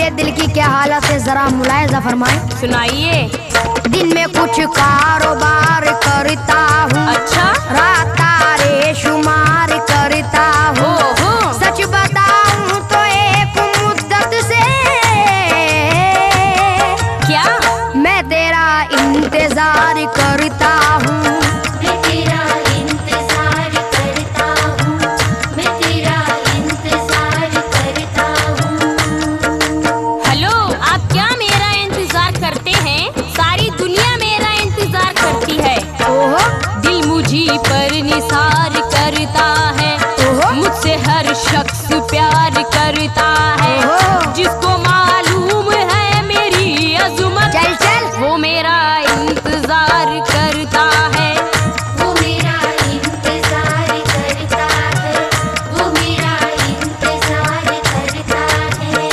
मेरे दिल की क्या हालत है जरा मुलायजा फरमाए। सुनाइए। दिन में कुछ कारोबार करता हूँ, अच्छा। रात तारे शुमार करता हूँ। सच बताऊं तो एक मुद्दत से क्या मैं तेरा इंतजार करता हूँ। मैं तेरा इंतजार करता हूँ, मैं तेरा इंतजार करता हूँ। हेलो, आप क्या मेरा इंतजार करते हैं? सारी दुनिया मेरा इंतजार करती है। ओहो दिल मुझी पर निसार करता है, मुझसे हर शख्स प्यार करता है। जिसको मालूम है मेरी अज़मत, चल चल वो मेरा इंतजार करता है। वो मेरा इंतजार करता है, वो मेरा इंतजार करता है।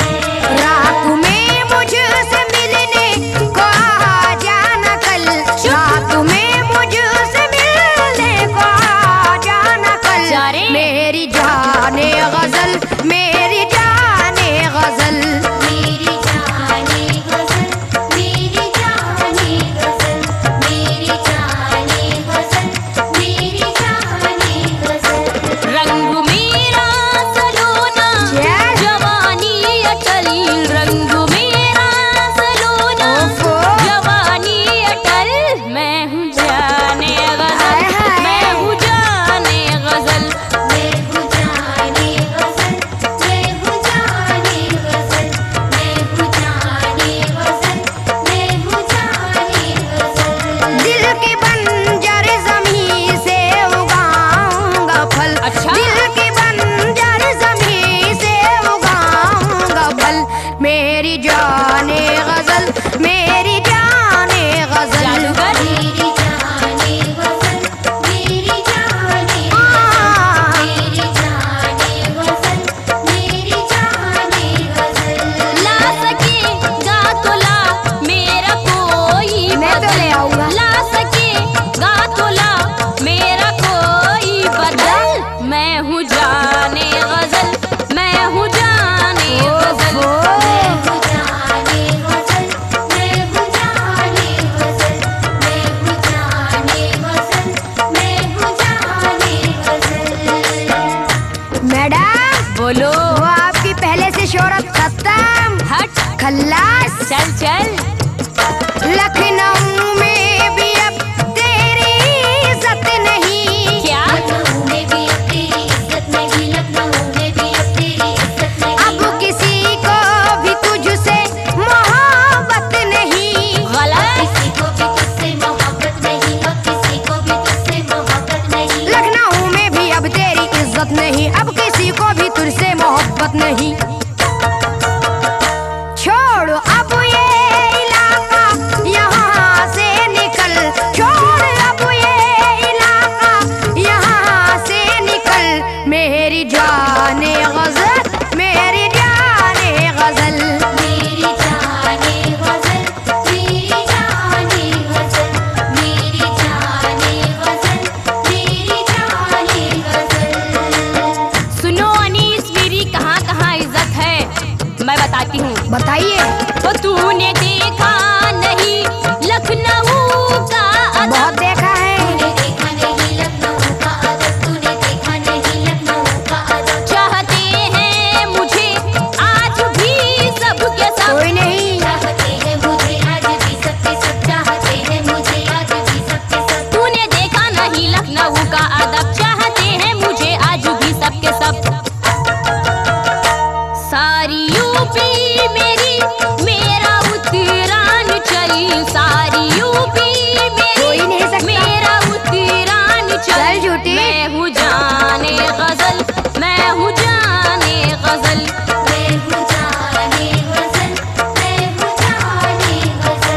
रात में मुझसे मिलने को आ जाना कल, रात में मुझसे मिलने को आ जाना कल। जा रे। मेरी जाने गजल, मेरी जाने गजल, मेरी जाने गजल, मेरी जाने गजल, मेरी जाने गजल, मेरी जाने गजल। रंग मेरा सलोना, चल। जवानी अटल। रंग मेरा सलोना, ओफो। जवानी अटल। मैं हूँ जाने गजल, हाय हाय। मैं हूँ जाने गजल। मैं हूँ जाने गजल, मैं हूँ जाने गजल, मैं हूँ जाने गजल, मैं हूँ जाने गजल। दिल की बंजर ज़मीं से उगाऊंगा फल। अच्छा। दिल की बंजर ज़मीं से उगाऊंगा फल। मेरी जाने गजल, मेरी जाने गजल, जादूगर। मेरी जाने गजल, मेरी जाने हाँ। मेरी जाने गजल, मेरी जाने गजल। ला सकेगा तो ला मेरा कोई मैं तो ले आऊंगा। ला सकेगा तो ला मेरा कोई बदल। मैं हूँ जाने गजल, मैं हूँ जाने गजल। मैं हूँ जाने गजल, मैं हूँ जाने गजल, मैं हूँ जाने गजल, मैं हूँ जाने गजल। मैडम बोलो। वो आपकी पहले से शोहरत खत्म, हट। खल्लास। चल चल। लखनऊ में भी अब तेरी इज्जत नहीं। क्या लखनऊ में भी अब तेरी इज्जत नहीं, लखनऊ में भी अब तेरी इज्जत नहीं। अब किसी को भी तुझसे मोहब्बत नहीं। गलत। किसी को भी तुझसे मोहब्बत नहीं, अब किसी को भी तुझसे मोहब्बत नहीं। लखनऊ में भी अब तेरी इज्जत नहीं, अब किसी को भी तुझसे मोहब्बत नहीं। छोड़ अब ये इलाका, यहाँ से निकल। छोड़ अब ये इलाका, यहाँ से निकल। मेरी जाने गजल, मेरी जाने गजल, मेरी जाने गजल, मेरी जाने गजल, मेरी जाने गजल, मेरी जाने गजल। सुनो अनीस, मेरी कहाँ कहाँ इज्जत है मैं बताती हूँ। बताइए। तो तूने देखा नहीं लखनऊ का बहुत अदब। देखा है। तूने देखा नहीं लखनऊ का अदब, तूने देखा नहीं लखनऊ का अदब। चाहते हैं मुझे आज भी सबके सब। कोई नहीं। चाहते हैं मुझे आज भी सबके सब, चाहते हैं मुझे आज भी सबके सब। तूने देखा नहीं लखनऊ का अदब, चाहते हैं मुझे आज भी सबके सब। सारी यूपी मेरी, मेरा उत्तरांचल। सारी यूपी कोई नहीं मेरी, सकता। मेरा उत्तरांचल। चल झूठी। मैं हूँ जाने गजल, मैं हूँ जाने गजल। मैं हूँ जाने गजल, मैं हूँ जाने गजल,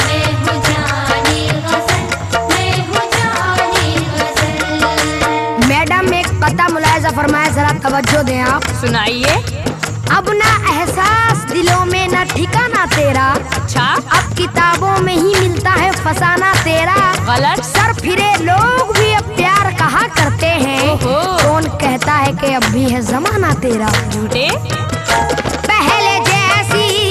मैं हूँ जाने गजल, मैं हूँ जाने गजल। मैडम एक पता मुलायजा फरमाए, जरा तवज्जो दें आप। सुनाइए। अब ना एहसास दिलों में ना ठिकाना तेरा। अच्छा। अब किताबों में ही मिलता है फसाना तेरा। गलत। सर फिरे लोग भी अब प्यार कहा करते हैं। ओहो। कौन कहता है कि अब भी है जमाना तेरा। झूठे। पहले जैसी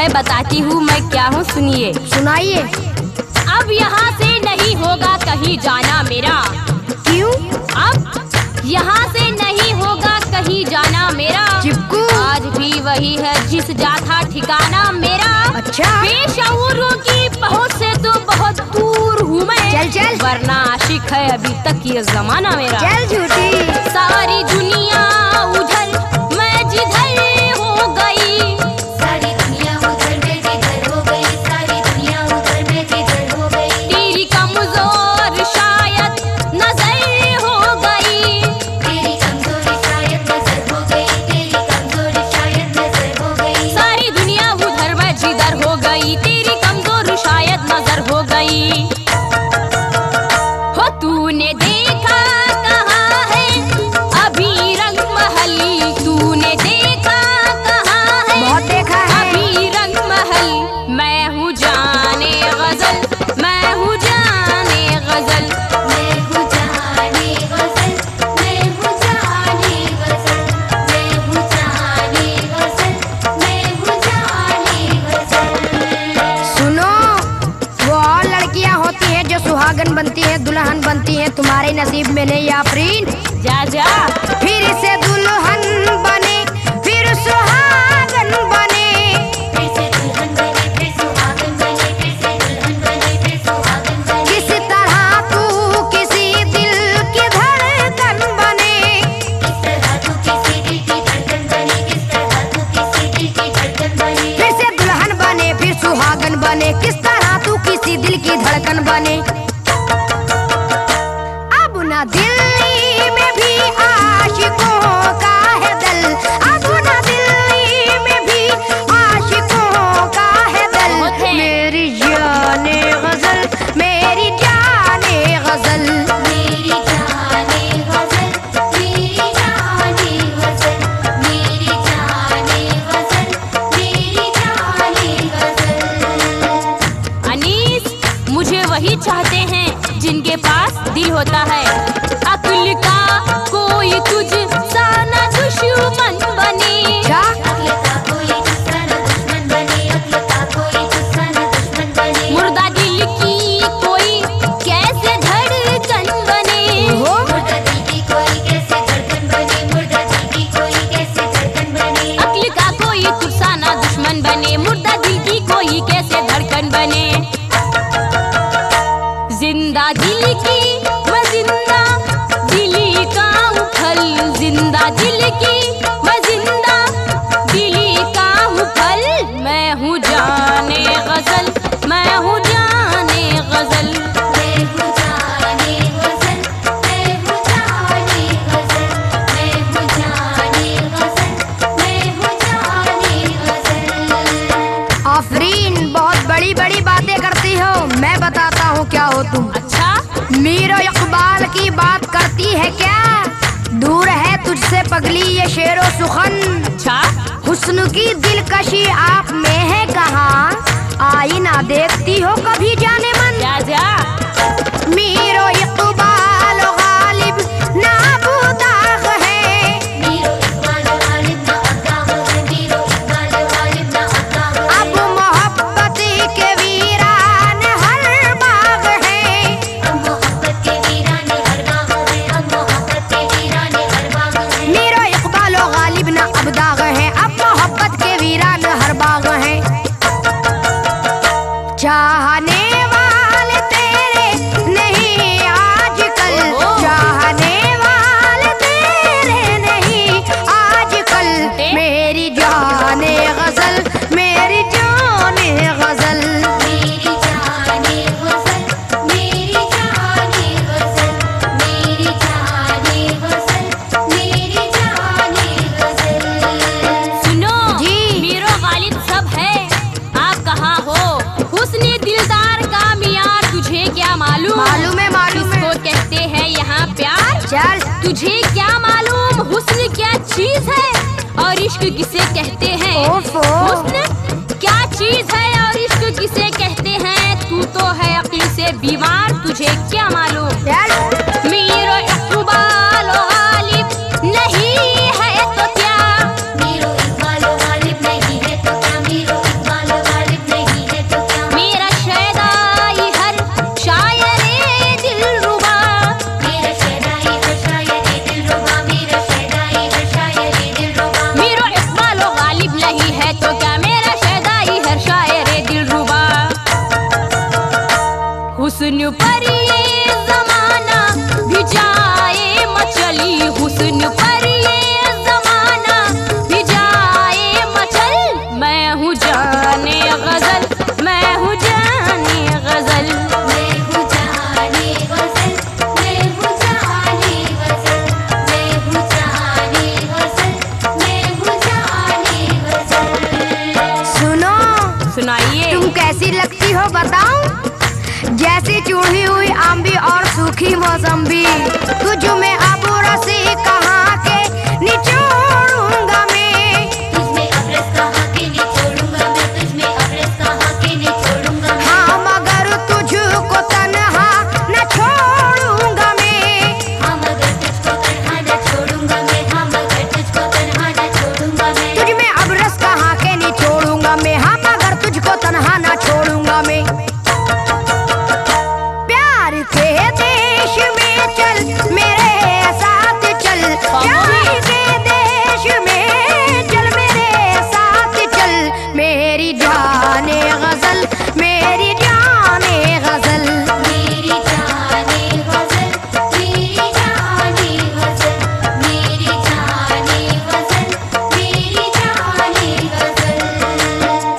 मैं बताती हूँ मैं क्या हूँ, सुनिए। सुनाइए। अब यहाँ से नहीं होगा कहीं जाना मेरा। क्यों? अब यहाँ से नहीं होगा कहीं जाना मेरा। चिपकू। आज भी वही है जिस जाता ठिकाना मेरा। अच्छा। बेशऊरों की पहुँच से तो बहुत दूर हूँ मैं। चल चल। वरना आशिक है अभी तक ये जमाना मेरा। चल झूठी। सारी दुनिया उधर मैं जिधर हो गई। सारी दुनिया उधर मैं जिधर हो गई, सारी दुनिया उधर मैं जिधर हो गई। तेरी कमजोर शायद नजर हो गई। तेरी कमजोरी शायद नजर हो गई, तेरी कमजोरी शायद नजर हो गई। सारी दुनिया उधर मैं जिधर हो गई, तेरी कमजोर शायद नजर हो गई। हो तूने देखा कहाँ है अभी रंग महल, तूने देखा कहाँ है बहुत देखा है। अभी रंग महल। मैं हूँ जाने गजल, मैं हूँ जाने गजल। मैं हूँ जाने गजल, मैं हूँ जाने गजल, मैं हूँ जाने गजल, मैं हूँ जाने गजल। सुनो, वो और लड़कियां होती हैं जो सुहागन बनती हैं, दुल्हन बनती हैं, तुम्हारे नसीब में नहीं आफरीन। जा जा। फिर से दुल्हन बने, फिर सुहागन बने। फिर से दुल्हन बने, फिर सुहागन बने, फिर से दुल्हन बने, फिर सुहागन बने। किस तरह तू किसी दिल की धड़कन बने। किस तरह तू किसी दिल की धड़कन बने, किस तरह तू किसी दिल की धड़कन बने। फिर से दुल्हन बने, फिर सुहागन बने, किस तरह तू किसी दिल की धड़कन बने। अब न दिल्ली में भी आशिकों का है दल, अब न दिल्ली में भी आशिकों का है दल। बहुत है। मेरी जाने गजल, मेरी जाने गजल। मेरी जाने गजल, मेरी जाने गजल, मेरी जाने गजल, मेरी जाने गजल। अनीस, मुझे वही चाहते हैं जिनके पास दिल होता है। अक्ल का कोई तुझ सा न दुश्मन बने। क्या? अक्ल का कोई दूसरा न दुश्मन बने, अक्ल का कोई दूसरा न दुश्मन बने। मुर्दा दिल की कोई कैसे धड़कन बने। हो मुर्दा दिल की कोई कैसे धड़कन बने, मुर्दा दिल की कोई कैसे धड़कन बने। अक्ल का कोई तुझ सा न दुश्मन बने, मुर्दा दिल की कोई कैसे धड़कन बने। जिंदा दिल की मैं जिंदा दिली का हूँ फल, जिंदा दिल की मैं जिंदा दिली का हूँ फल। मैं हूँ जाने गजल, मैं हूँ जाने गजल। मैं हूँ जाने गजल, मैं हूँ जाने गजल, मैं हूँ जाने गजल, मैं हूँ जाने गजल। आफरीन, बहुत बड़ी बड़ी बातें करती हो। मैं बताता हूँ क्या हो तुम। अच्छा। मीर इकबाल की बात करती है क्या? दूर है तुझसे पगली ये शेरो सुखन। अच्छा। हुस्न की दिलकशी आप में है कहाँ? आईना देखती हो कभी जाने मन? जा जा। मीर इकबाल गालिब ना बुदाग है। मीरो इकबाल गालिब ना अताब है, मीरो इकबाल गालिब ना अताब है। अब मोहब्बत के वीरान हर बाग है। अब मोहब्बत के वीराने हर बाग है, अब मोहब्बत के वीराने हर बाग है। मीर इकबाल गालिब ना अब दाग है, अब मोहब्बत के वीरान हर बाग है। चाहने वाले तेरे नहीं आजकल, चाहने वाले तेरे नहीं आजकल। मेरी जाने गजल, मेरी जाने गजल। मेरी जाने गजल, मेरी जाने गजल, मेरी जाने गजल, मेरी जाने गजल। सुनो जी। मीरो गालिब सब है, आप कहाँ हो? हुस्न दिलदार का मियार तुझे क्या मालूम? मालूम है, मालूम है। किसको कहते हैं यहाँ प्यार? चल तुझे क्या मालूम हुस्न क्या चीज है और इश्क किसे कहते हैं? ओफो। हुस्न क्या चीज है और इश्क किसे कहते हैं? तू तो है अक्ल से बीमार, तुझे क्या मालूम? चल। मीरो इकबाल गालिब नहीं है तो क्या? मीरो इकबाल गालिब नहीं है तो क्या, मीरो इकबाल कैसी लगती हो बताऊं? जैसी चूड़ी हुई आंबी और सूखी मौसम्बी। तुझ में अब रस कहाँ के निचोड़ूंगा मैं। तुझमें अब रस कहाँ के निचोड़ूंगा मैं, तुझमें अब रस कहाँ के निचोड़ूंगा मैं। हाँ मगर तुझको तन्हा न छोड़ूंगा मैं। हाँ मगर तुझको तन्हा न छोड़ूंगा मैं, हाँ मगर तुझको तन्हा न छोड़ूंगा मैं। तुझ में अब रस कहाँ के निचोड़ूंगा मैं। हाँ मगर तुझको तन्हा न छोड़ूंगा मैं। प्यार के देश में चल मेरे साथ चल। प्यार के देश में चल मेरे साथ चल। मेरी जाने गजल, मेरी जाने गजल। मेरी जाने गजल, मेरी जाने गजल, मेरी जाने गजल, मेरी जाने गजल।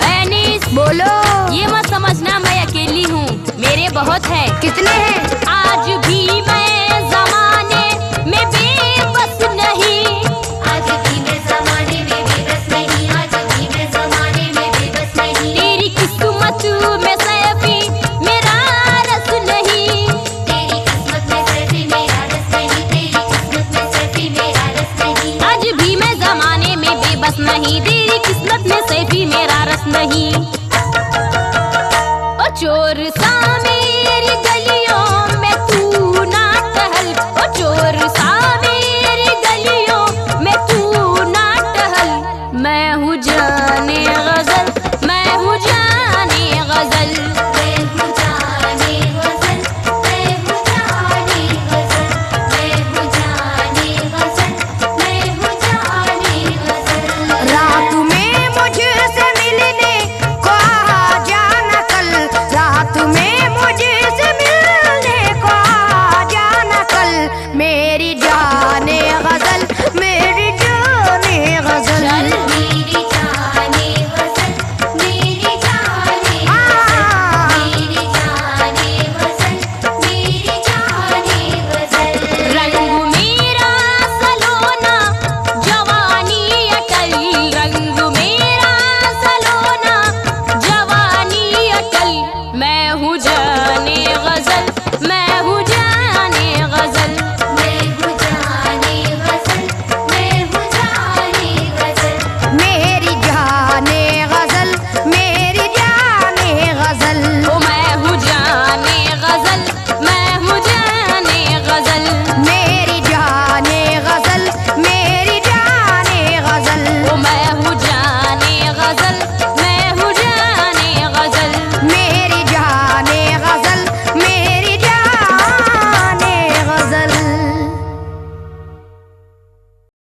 एनिस, बोलो। ये मत समझना मैं अकेली हूँ, मेरे बहुत है। कितने हैं? आज भी मैं जमाने में बेबस नहीं। आज भी मैं ज़माने में बेबस नहीं, आज भी मैं ज़माने में बेबस नहीं। तेरी किस्मत में सैफी मेरा रस नहीं। तेरी किस्मत में सैफी मेरा रस नहीं, तेरी किस्मत में सैफी मेरा रस नहीं। आज भी मैं जमाने में बेबस नहीं, तेरी किस्मत में सैफी मेरा रस नहीं। ओ चोर सा मेरी गलियों में तू ना टहल, ओ चोर सा मेरी गलियों में तू ना टहल। मैं हूँ जाने गजल,